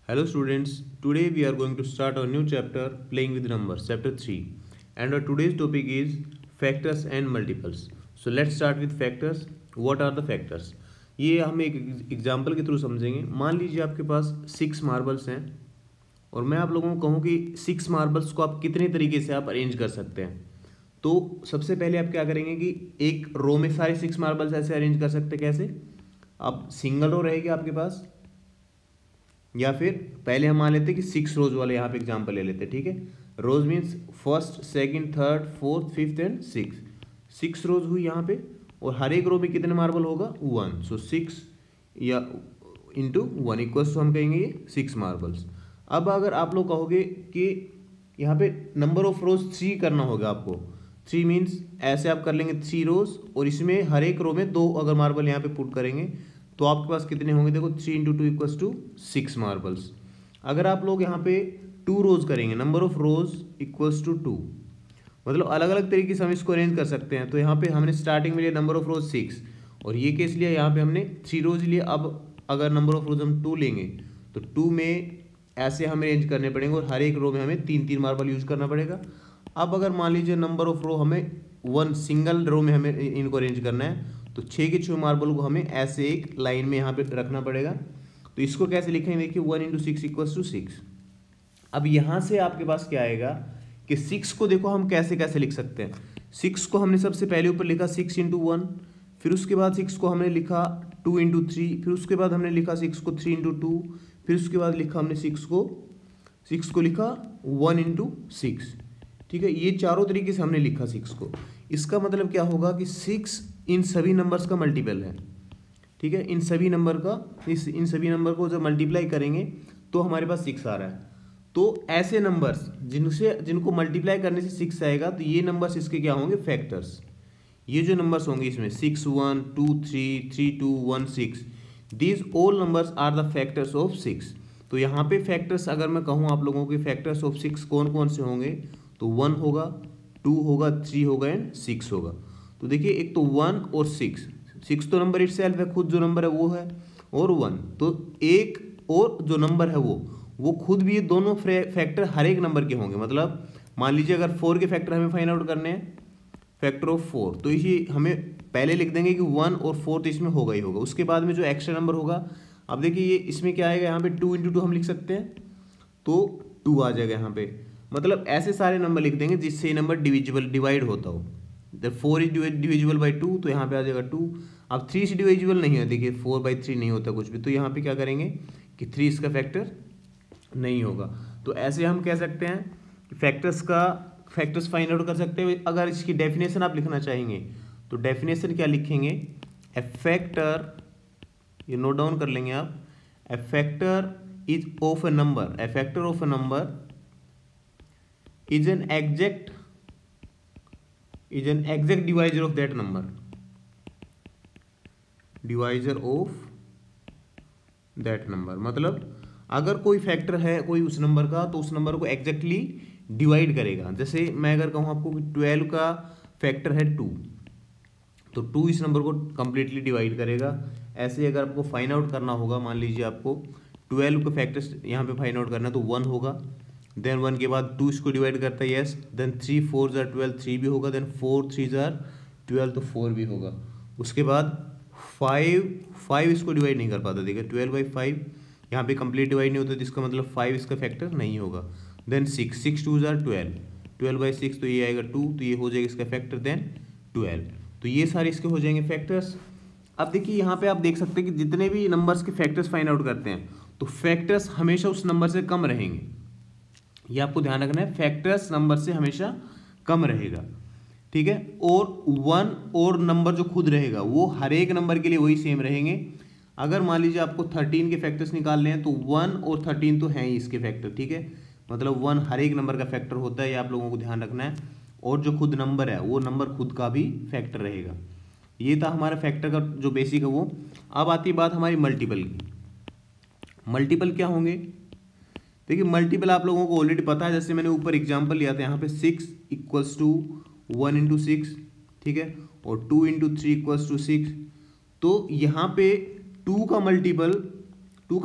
Hello students, today we are going to start our new chapter playing with numbers, chapter 3, and our today's topic is factors and multiples. So let's start with factors. What are the factors? ये हम एक example के through समझेंगे। मान लीजिए आपके पास 6 marbles हैं और मैं आप लोगों को कहूँ कि 6 मार्बल्स को आप कितने तरीके से आप अरेंज कर सकते हैं। तो सबसे पहले आप क्या करेंगे कि एक रो में सारे 6 मार्बल्स ऐसे अरेंज कर सकते हैं। कैसे? आप सिंगल रो रहेगी आपके पास, या फिर पहले हम मान लेते हैं कि 6 रोज वाले यहाँ पे एग्जांपल ले लेते हैं। ठीक है, rows means first, second, third, fourth, fifth and 6 rows हुई यहाँ पे, और हर एक रो में कितने मार्बल होगा? 1। सो 6 या इंटू 1 इक्वल्स टू हम कहेंगे ये 6 मार्बल्स। अब अगर आप लोग कहोगे कि यहाँ पे नंबर ऑफ रोज 3 करना होगा आपको, 3 मीन्स ऐसे आप कर लेंगे 3 रोज, और इसमें हर एक रो में 2 अगर मार्बल यहाँ पे पुट करेंगे तो आपके पास कितने होंगे? देखो 3 इंटू 2 इक्वल्स टू 6 मार्बल्स। अगर आप लोग यहाँ पे 2 रोज करेंगे, number of rows equals to 2, मतलब अलग अलग तरीके से हम इसको अरेंज कर सकते हैं। तो यहाँ पे हमने स्टार्टिंग में लिया नंबर ऑफ रोज 6, और ये केस लिया यहाँ पे हमने 3 रोज लिए। अब अगर नंबर ऑफ रोज हम 2 लेंगे तो 2 में ऐसे हमें अरेंज करने पड़ेंगे, और हर एक रो में हमें 3 मार्बल यूज करना पड़ेगा। अब अगर मान लीजिए नंबर ऑफ रो हमें 1 सिंगल रो में हमें इनको अरेंज करना है, तो 6 के 6 मार्बल को हमें ऐसे एक लाइन में यहाँ पे रखना पड़ेगा। तो इसको कैसे लिखेंगे? देखिए 1 इंटू 6 इक्वल्स टू 6। अब यहाँ से आपके पास क्या आएगा कि 6 को देखो हम कैसे कैसे लिख सकते हैं। 6 को हमने सबसे पहले ऊपर लिखा 6 इंटू 1, फिर उसके बाद 6 को हमने लिखा 2 इंटू 3, फिर उसके बाद हमने लिखा 6 को 3 इंटू 2, फिर उसके बाद लिखा हमने 6 को लिखा 1 इंटू 6। ठीक है, ये चारों तरीके से हमने लिखा 6 को। इसका मतलब क्या होगा कि 6 इन सभी नंबर्स का मल्टीपल है। ठीक है, इन सभी नंबर को जब मल्टीप्लाई करेंगे तो हमारे पास 6 आ रहा है। तो ऐसे नंबर्स जिनको मल्टीप्लाई करने से 6 आएगा, तो ये नंबर्स इसके क्या होंगे? फैक्टर्स। ये जो नंबर्स होंगे इसमें 6, 1, 2, 3, 3, 2, 1, 6, these all numbers are the factors of 6। तो यहाँ पे फैक्टर्स अगर मैं कहूँ आप लोगों के फैक्टर्स ऑफ 6 कौन कौन से होंगे, तो 1 होगा, 2 होगा, 3 होगा एंड 6 होगा। तो देखिए एक तो 1 और 6 तो नंबर इटसेल्फ है, खुद जो नंबर है वो है, और 1 तो एक, और जो नंबर है वो खुद भी, ये दोनों फैक्टर हर एक नंबर के होंगे। मतलब मान लीजिए अगर 4 के फैक्टर हमें फाइंड आउट करने हैं, फैक्टर ऑफ 4, तो इसी हमें पहले लिख देंगे कि 1 और 4 तो इसमें होगा ही होगा। उसके बाद में जो एक्स्ट्रा नंबर होगा, अब देखिए ये इसमें क्या आएगा, यहाँ पे 2 इंटू 2 हम लिख सकते हैं, तो 2 आ जाएगा यहाँ पे। मतलब ऐसे सारे नंबर लिख देंगे जिससे ये नंबर डिवाइड होता हो। जब 4 इज डिविजिबल बाई 2, तो यहाँ पे आ जाएगा 2। अब 3 से डिविजिबल नहीं है, देखिए 4/3 नहीं होता कुछ भी, तो यहाँ पे क्या करेंगे कि 3 इसका फैक्टर नहीं होगा। तो ऐसे हम कह सकते हैं कि फैक्टर्स फाइंड आउट कर सकते हैं। अगर इसकी डेफिनेशन आप लिखना चाहेंगे तो डेफिनेशन क्या लिखेंगे? ए फैक्टर, ये नोट डाउन कर लेंगे आप, a factor is of a number, a factor of a number is an exact divisor of that number, divisor of that number। मतलब अगर कोई फैक्टर है कोई उस नंबर का, तो उस नंबर को एग्जैक्टली डिवाइड करेगा। जैसे मैं अगर कहूँ आपको कि 12 का फैक्टर है 2, तो 2 इस नंबर को कंप्लीटली डिवाइड करेगा। ऐसे अगर आपको फाइंड आउट करना होगा, मान लीजिए आपको 12 का फैक्टर्स यहाँ पे फाइंड आउट करना है, तो 1 होगा, देन 1 के बाद 2 इसको डिवाइड करता है, यस, देन 3 4 जार 12, 3 भी होगा, देन 4 3 जार 12, तो 4 भी होगा। उसके बाद 5 इसको डिवाइड नहीं कर पाता, देखिए 12/5 यहाँ पे कंप्लीट डिवाइड नहीं होता, जिसका मतलब 5 इसका फैक्टर नहीं होगा। देन 6 2 जार 12, 12/6, तो ये आएगा 2, तो ये हो जाएगा इसका फैक्टर, देन 12। तो ये सारे इसके हो जाएंगे फैक्टर्स। अब देखिए यहाँ पे आप देख सकते हैं कि जितने भी नंबर्स के फैक्टर्स फाइंड आउट करते हैं, तो फैक्टर्स हमेशा उस नंबर से कम रहेंगे। ये आपको ध्यान रखना है, फैक्टर्स नंबर से हमेशा कम रहेगा। ठीक है, और 1 और नंबर जो खुद रहेगा वो हर एक नंबर के लिए वही सेम रहेंगे। अगर मान लीजिए आपको 13 के फैक्टर्स निकालने हैं, तो 1 और 13 तो हैं ही इसके फैक्टर। ठीक है, मतलब 1 हर एक नंबर का फैक्टर होता है, ये आप लोगों को ध्यान रखना है। और जो खुद नंबर है वो नंबर खुद का भी फैक्टर रहेगा। ये था हमारा फैक्टर का जो बेसिक है वो। अब आती है बात हमारी मल्टीपल की। मल्टीपल क्या होंगे? देखिए मल्टीपल आप लोगों को ऑलरेडी पता है, जैसे मैंने ऊपर एग्जांपल लिया था, यहाँ पे 6 इक्वल्स टू 1 इंटू 6, ठीक है, और 2 इंटू 3 इक्वल्स टू 6। तो यहाँ पे 2 का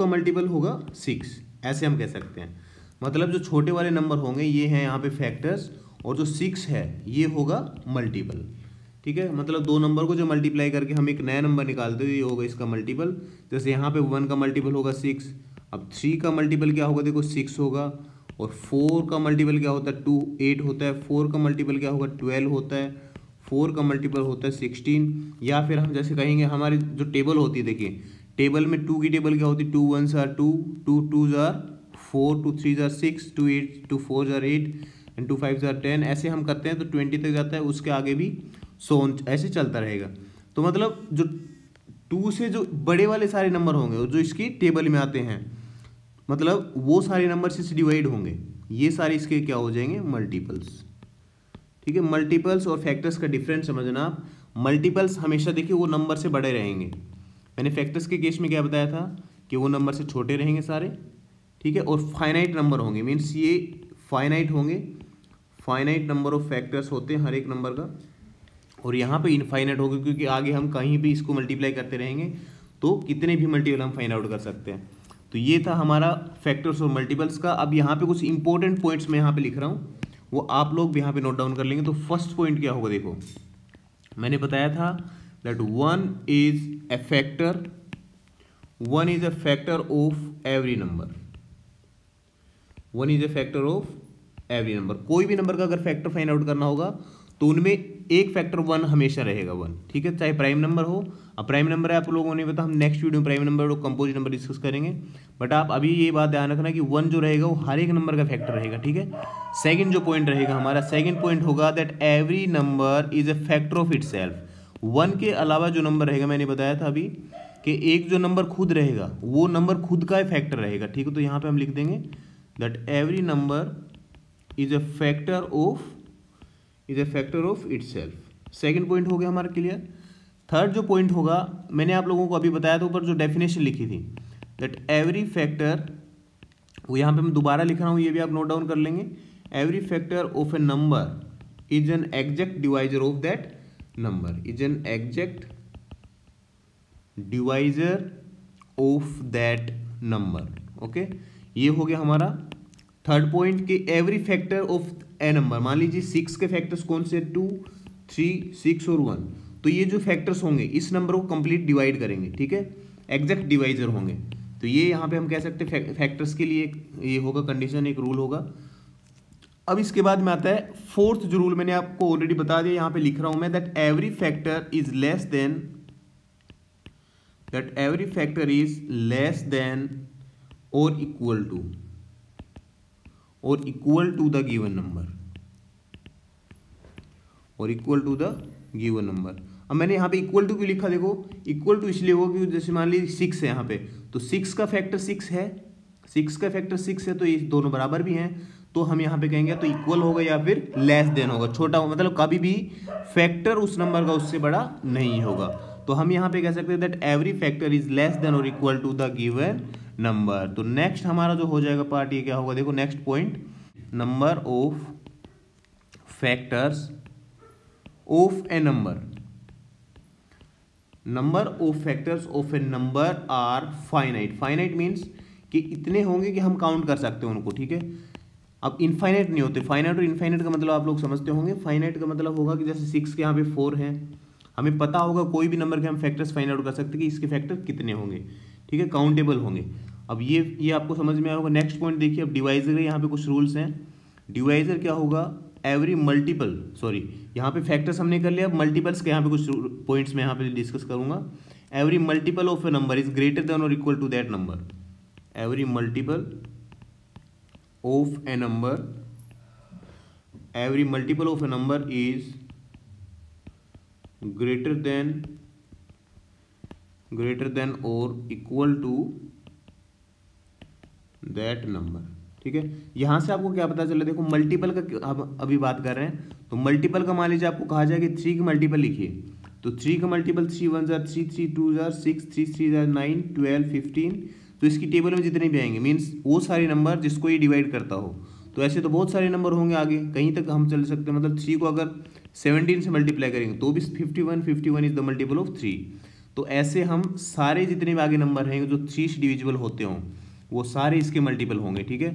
मल्टीपल होगा 6, ऐसे हम कह सकते हैं। मतलब जो छोटे वाले नंबर होंगे ये हैं यहाँ पे फैक्टर्स, और जो 6 है ये होगा मल्टीपल। ठीक है, मतलब दो नंबर को जो मल्टीप्लाई करके हम एक नया नंबर निकालते हैं ये होगा इसका मल्टीपल। जैसे यहाँ पे 1 का मल्टीपल होगा 6, अब 3 का मल्टीपल क्या होगा, देखो 6 होगा, और 4 का मल्टीपल क्या होता है 2, 8 होता है। 4 का मल्टीपल क्या होगा 12 होता है। 4 का मल्टीपल होता है 16। या फिर हम जैसे कहेंगे हमारी जो टेबल होती है, देखिए टेबल में 2 की टेबल क्या होती है, 2 1s are 2, 2 2s are 4, 2 3s are 6, 2 4s are 8 and 2 5s are 10। ऐसे हम करते हैं तो 20 तक जाता है, उसके आगे भी ऐसे चलता रहेगा। तो मतलब जो 2 से जो बड़े वाले सारे नंबर होंगे और जो इसकी टेबल में आते हैं, मतलब वो सारे नंबर से डिवाइड होंगे, ये सारे इसके क्या हो जाएंगे, मल्टीपल्स। ठीक है, मल्टीपल्स और फैक्टर्स का डिफरेंस समझना आप। मल्टीपल्स हमेशा देखिए वो नंबर से बड़े रहेंगे। मैंने फैक्टर्स के केस में क्या बताया था कि वो नंबर से छोटे रहेंगे सारे। ठीक है, और फाइनाइट नंबर होंगे, मीन्स ये फाइनाइट होंगे। फाइनाइट नंबर ऑफ फैक्टर्स होते हैं हर एक नंबर का, और यहाँ पे इनफाइनाइट होगा क्योंकि आगे हम कहीं भी इसको मल्टीप्लाई करते रहेंगे तो कितने भी मल्टीपल हम फाइंड आउट कर सकते हैं। तो ये था हमारा फैक्टर्स और मल्टीपल्स का। अब यहाँ पे कुछ इंपॉर्टेंट पॉइंट्स मैं यहाँ पे लिख रहा हूँ, वो आप लोग भी यहाँ पे नोट डाउन कर लेंगे। तो फर्स्ट पॉइंट क्या होगा, देखो मैंने बताया था that 1 is a factor, 1 is a factor of every number. 1 is a factor of every number. कोई भी नंबर का अगर फैक्टर फाइंड आउट करना होगा तो उनमें एक फैक्टर 1 हमेशा रहेगा 1। ठीक है, चाहे प्राइम नंबर हो। अब प्राइम नंबर है आप लोगों ने पता, हम नेक्स्ट वीडियो में प्राइम नंबर और कंपोजिट नंबर डिस्कस करेंगे, बट आप अभी ये बात ध्यान रखना कि 1 जो रहेगा वो हर एक नंबर का फैक्टर रहेगा। ठीक है, सेकंड जो पॉइंट रहेगा हमारा, सेकंड पॉइंट होगा that every number is a factor of itself. 1 के अलावा जो नंबर रहेगा, मैंने बताया था अभी कि एक जो नंबर खुद रहेगा वो नंबर खुद का फैक्टर रहेगा। ठीक है, तो यहाँ पे हम लिख देंगे that every number is a factor of itself. Second point हो गया हमारा क्लियर। थर्ड जो पॉइंट होगा, मैंने आप लोगों को अभी बताया था ऊपर जो डेफिनेशन लिखी थी दैट एवरी फैक्टर, वो यहाँ पे मैं दोबारा लिख रहा हूँ, ये भी आप नोट डाउन कर लेंगे। Every factor of a number is an exact divisor of that number, is an exact divisor of that number. Okay, ये हो गया हमारा थर्ड पॉइंट कि every factor of a number, मान लीजिए 6 के फैक्टर्स कौन से, 2 3 6 और 1, तो ये जो फैक्टर्स होंगे इस नंबर को कंप्लीट डिवाइड करेंगे। ठीक है, एग्जैक्ट डिवाइजर होंगे। तो ये यहाँ पे हम कह सकते हैं फैक्टर्स के लिए ये होगा कंडीशन, एक रूल होगा। अब इसके बाद में आता है फोर्थ जो रूल, मैंने आपको ऑलरेडी बता दिया, यहाँ पे लिख रहा हूं मैं that every factor is less than और equal to the given number, अब मैंने यहाँ पे इक्वल टू क्यों लिखा, देखो इक्वल टू इसलिए होगा क्योंकि जैसे मान लीजिए 6 है यहाँ पे, तो 6 का फैक्टर 6 है, 6 का फैक्टर 6 है, तो ये दोनों बराबर भी हैं, तो हम यहाँ पे कहेंगे तो इक्वल होगा या फिर लेस देन होगा, छोटा होगा, मतलब कभी भी फैक्टर उस नंबर का उससे बड़ा नहीं होगा। तो हम यहाँ पे कह सकते हैं that every factor is less than और equal to the given number. तो नेक्स्ट हमारा जो हो जाएगा पार्ट, ये क्या होगा, देखो next point, number of factors of a number are finite. Finite means कि इतने होंगे कि हम काउंट कर सकते हैं उनको। ठीक है, अब इनफाइनाइट नहीं होते। फाइनाइट और इनफाइनाइट का मतलब आप लोग समझते होंगे। फाइनाइट का मतलब होगा कि जैसे 6 के यहाँ पे 4 हैं, हमें पता होगा कोई भी नंबर के हम फैक्टर्स फाइंड आउट कर सकते हैं कि इसके फैक्टर कितने होंगे। ठीक है, काउंटेबल होंगे। अब ये आपको समझ में आया होगा। नेक्स्ट पॉइंट देखिए, अब डिवाइजर, यहाँ पे कुछ रूल्स हैं। डिवाइजर क्या होगा, एवरी मल्टीपल, सॉरी यहाँ पे फैक्टर्स हमने कर लिया, अब मल्टीपल्स के यहाँ पे कुछ पॉइंट्स मैं यहाँ पे डिस्कस करूंगा। Every multiple of a number is greater than और equal to that number. Every multiple of a number is greater than और इक्वल टू दैट नंबर। ठीक है, यहां से आपको क्या पता चला, देखो मल्टीपल का हम अभी बात कर रहे हैं, तो मल्टीपल का मान लीजिए आपको कहा जाए कि 3 का मल्टीपल लिखिए, तो 3 का मल्टीपल 3 1 जार 3 3 2 जार 6 3 3 जार 9 12 15, तो इसकी टेबल में जितने भी आएंगे मीन्स वो सारे नंबर जिसको ये डिवाइड करता हो। तो ऐसे तो बहुत सारे नंबर होंगे, आगे कहीं तक हम चल सकते हैं। मतलब 3 को अगर 17 से मल्टीप्लाई करेंगे तो भी 51 इज द मल्टीपल ऑफ 3। तो ऐसे हम सारे जितने भी आगे नंबर रहेंगे जो 3 से डिविजिबल होते हों, वो सारे इसके मल्टीपल होंगे, ठीक है।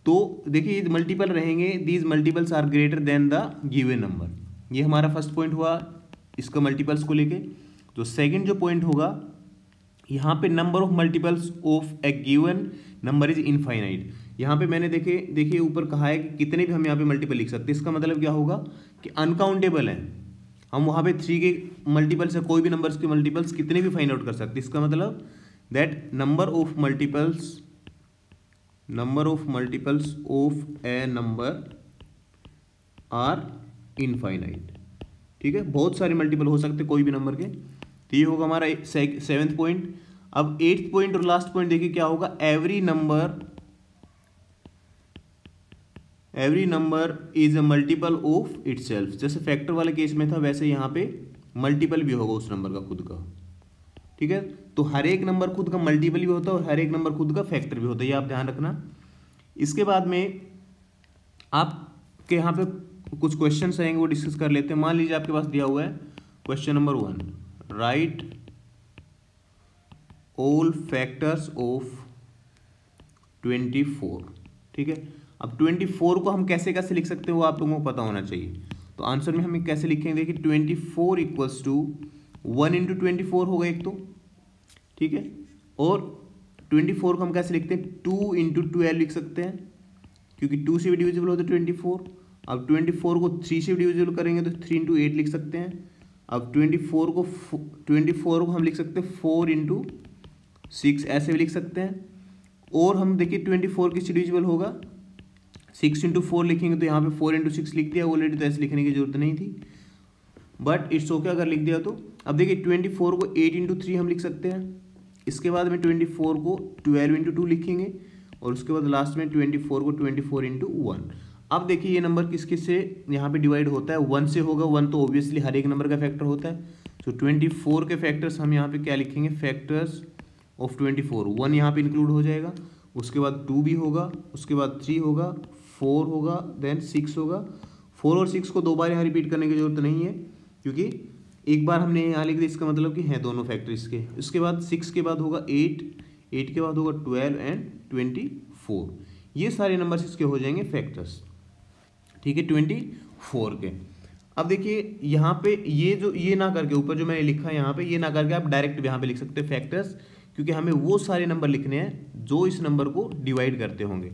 तो देखिए ये मल्टीपल रहेंगे, these multiples are greater than the given number. ये हमारा फर्स्ट पॉइंट हुआ इसका मल्टीपल्स को लेके। तो सेकंड जो पॉइंट होगा, यहाँ पे number of multiples of A given number is infinite. यहाँ पे मैंने देखिए ऊपर कहा है कि कितने भी हम यहाँ पे मल्टीपल लिख सकते हैं। इसका मतलब क्या होगा कि अनकाउंटेबल है। हम वहाँ पे 3 के मल्टीपल्स या कोई भी नंबर्स के मल्टीपल्स कितने भी फाइंड आउट कर सकते हैं। इसका मतलब that number of multiples of a number are infinite, ठीक है। बहुत सारे मल्टीपल हो सकते कोई भी नंबर के। तो ये होगा हमारा 7th पॉइंट। अब 8th पॉइंट और लास्ट पॉइंट देखिए क्या होगा, every number is a multiple of itself. जैसे फैक्टर वाले केस में था वैसे यहाँ पे मल्टीपल भी होगा उस नंबर का खुद का, ठीक है। तो हर एक नंबर खुद का मल्टीपल भी होता है और हर एक नंबर खुद का फैक्टर भी होता है, ये आप ध्यान रखना। इसके बाद में आपके यहाँ पे कुछ क्वेश्चन आएंगे, वो डिस्कस कर लेते हैं। मान लीजिए आपके पास दिया हुआ है question number 1, right all factors of 24, ठीक है। अब 24 को हम कैसे कैसे लिख सकते हैं वो आप लोगों को पता होना चाहिए। तो आंसर में हम कैसे लिखेंगे, देखिए 24 इक्वल्स टू 1 इंटू 24 होगा एक तो, ठीक है। और 24 को हम कैसे लिखते हैं, 2 इंटू 12 लिख सकते हैं, क्योंकि 2 से भी डिविजिबल होता है 24। अब 24 को 3 से भी डिविजिबल करेंगे तो 3 इंटू 8 लिख सकते हैं। अब 24 को हम लिख सकते हैं 4 इंटू 6, ऐसे भी लिख सकते हैं। और हम देखिए 24 किससे डिविजिबल होगा, 6 इंटू 4 लिखेंगे तो यहाँ पे 4 इंटू 6 लिख दिया ऑलरेडी, तो ऐसे लिखने की जरूरत नहीं थी, बट इट्स ओके अगर लिख दिया तो। अब देखिए 24 को 8 इंटू 3 हम लिख सकते हैं। इसके बाद में 24 को 12 इंटू 2 लिखेंगे और उसके बाद लास्ट में 24 को 24 इंटू 1। अब देखिए ये नंबर किस किस से यहाँ पे डिवाइड होता है, 1 से होगा। 1 तो ऑब्वियसली हर एक नंबर का फैक्टर होता है। तो 24 के फैक्टर्स हम यहाँ पे क्या लिखेंगे, फैक्टर्स ऑफ 24, 1 यहाँ पे इंक्लूड हो जाएगा। उसके बाद 2 भी होगा, उसके बाद 3 होगा, 4 होगा, देन 6 होगा। 4 और 6 को 2 बार यहाँ रिपीट करने की जरूरत नहीं है, क्योंकि एक बार हमने यहाँ लिख दिया, इसका मतलब कि हैं दोनों फैक्टर इसके। उसके बाद 6 के बाद होगा 8 के बाद होगा 12 एंड 24। ये सारे नंबर्स इसके हो जाएंगे फैक्टर्स, ठीक है, 24 के। अब देखिए यहाँ पे ये ना करके ऊपर जो मैंने लिखा है यहाँ पे, ये ना करके आप डायरेक्ट यहाँ पे लिख सकते हैं फैक्टर्स, क्योंकि हमें वो सारे नंबर लिखने हैं जो इस नंबर को डिवाइड करते होंगे।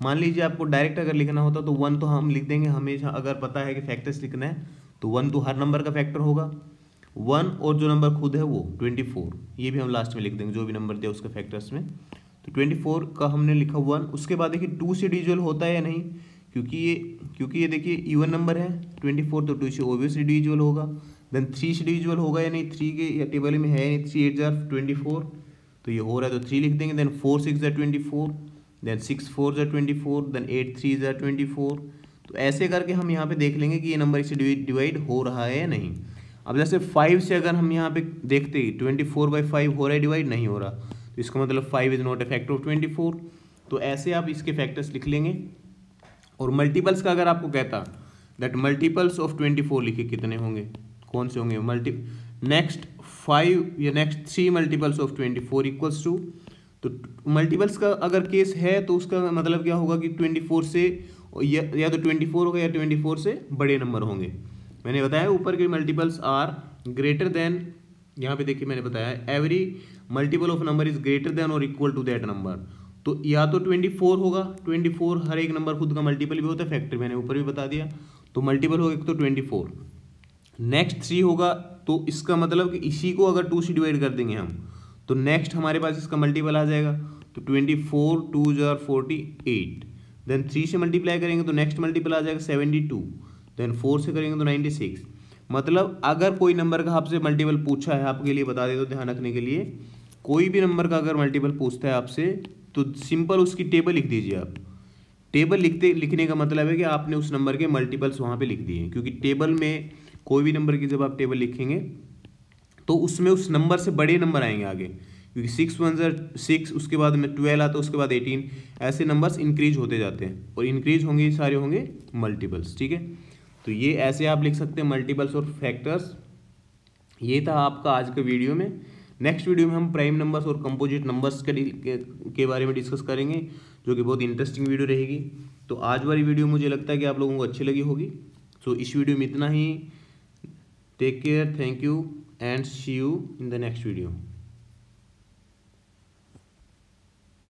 मान लीजिए आपको डायरेक्ट अगर लिखना होता तो 1 तो हम लिख देंगे हमेशा, अगर पता है कि फैक्टर्स लिखना है तो 1 तो हर नंबर का फैक्टर होगा 1, और जो नंबर खुद है वो 24, ये भी हम लास्ट में लिख देंगे जो भी नंबर दिया उसका फैक्टर्स में। तो 24 का हमने लिखा 1। उसके बाद देखिए 2 से डिविजिबल होता है या नहीं, क्योंकि ये देखिए इवन नंबर है 24, तो 2 से ऑब्वियसली डिविजिबल होगा। देन 3 से डिविजिबल होगा या नहीं, 3 के या टेबल में है नहीं, 3 8 जार 24, तो ये हो रहा है तो 3 लिख देंगे। देन 4 6 जार 24, देन 6 4 जार 24, देन 8 3 जार 24। तो ऐसे करके हम यहाँ पे देख लेंगे कि ये नंबर इससे डिवाइड हो रहा है या नहीं। अब जैसे 5 से अगर हम यहाँ पे देखते 24/5 हो रहा है डिवाइड, नहीं हो रहा, तो इसका मतलब 5 is not a factor of 24। तो ऐसे आप इसके फैक्टर्स लिख लेंगे। और मल्टीपल्स का अगर आपको कहता दैट मल्टीपल्स ऑफ 24 लिखे कितने होंगे, कौन से होंगे, नेक्स्ट 5 या next 3 multiples of 24 equals to, तो मल्टीपल्स का अगर केस है तो उसका मतलब क्या होगा कि 24 से या तो 24 होगा या 24 से बड़े नंबर होंगे। मैंने बताया ऊपर के मल्टीपल्स आर ग्रेटर देन, यहाँ पे देखिए मैंने बताया every multiple of number is greater than और इक्वल टू दैट नंबर। तो या तो 24 होगा, 24 हर एक नंबर खुद का मल्टीपल भी होता है, फैक्टर मैंने ऊपर भी बता दिया। तो मल्टीपल होगा एक तो 24, नेक्स्ट 3 होगा, तो इसका मतलब कि इसी को अगर 2 से डिवाइड कर देंगे हम तो नेक्स्ट हमारे पास इसका मल्टीपल आ जाएगा। तो 24 2 जार 48, देन 3 से मल्टीप्लाई करेंगे तो नेक्स्ट मल्टीपल आ जाएगा 72, देन 4 से करेंगे तो 96। मतलब अगर कोई नंबर का आपसे मल्टीपल पूछा है, आपके लिए बता दे तो ध्यान रखने के लिए, कोई भी नंबर का अगर मल्टीपल पूछता है आपसे तो सिंपल उसकी टेबल लिख दीजिए आप। टेबल लिखने का मतलब है कि आपने उस नंबर के मल्टीपल्स वहाँ पे लिख दिए हैं, क्योंकि टेबल में कोई भी नंबर की जब आप टेबल लिखेंगे तो उसमें उस नंबर से बड़े नंबर आएंगे आगे, क्योंकि 6 1 6, उसके बाद में 12 आता है, उसके बाद 18, ऐसे नंबर्स इंक्रीज होते जाते हैं और इंक्रीज होंगे ये सारे होंगे मल्टीपल्स, ठीक है। तो ये ऐसे आप लिख सकते हैं मल्टीपल्स और फैक्टर्स। ये था आपका आज के वीडियो में। नेक्स्ट वीडियो में हम प्राइम नंबर्स और कंपोजिट नंबर्स के बारे में डिस्कस करेंगे, जो कि बहुत इंटरेस्टिंग वीडियो रहेगी। तो आज वाली वीडियो मुझे लगता है कि आप लोगों को अच्छी लगी होगी। सो इस वीडियो में इतना ही। Take care, thank you and see you in the next video.